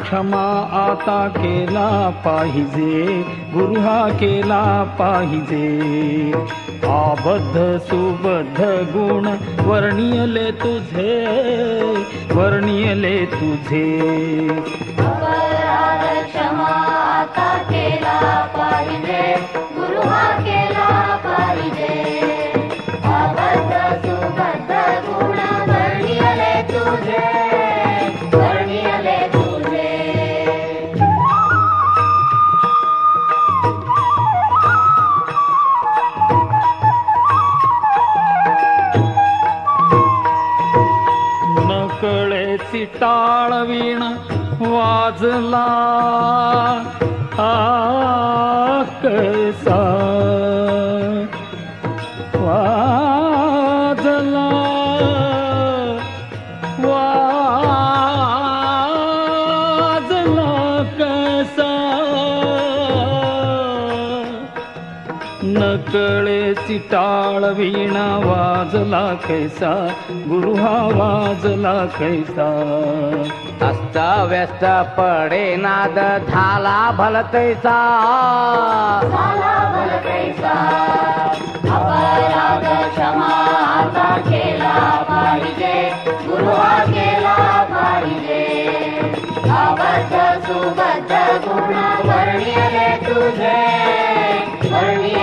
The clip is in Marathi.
क्षमा आता केला पाहिजे, गुरु हा केला पाहिजे. आबद्ध सुबद्ध गुण वर्णियले तुझे, वर्णियले तुझे. अपराध क्षमा आता केला पाहिजे, गुरु हा केला पाहिजे. अबद्ध सुबद्ध गुण वर्णियले तुझे, वर्णियले तुझे. नकळेची टाळवीण वाजला कसा वाजला, वाजला कसा. नकळेची टाळवीण वाजला कैसा, गुरु हा वाजला कैसा. अस्त व्यस्त पडे नाद झाला भलतैसा, झाला भलतैसा. अपराध क्षमा आता केला पाहिजे, गुरु हा केला पाहिजे. अबद्ध सुबद्ध गुण वर्णियले तुझे, वर्णियले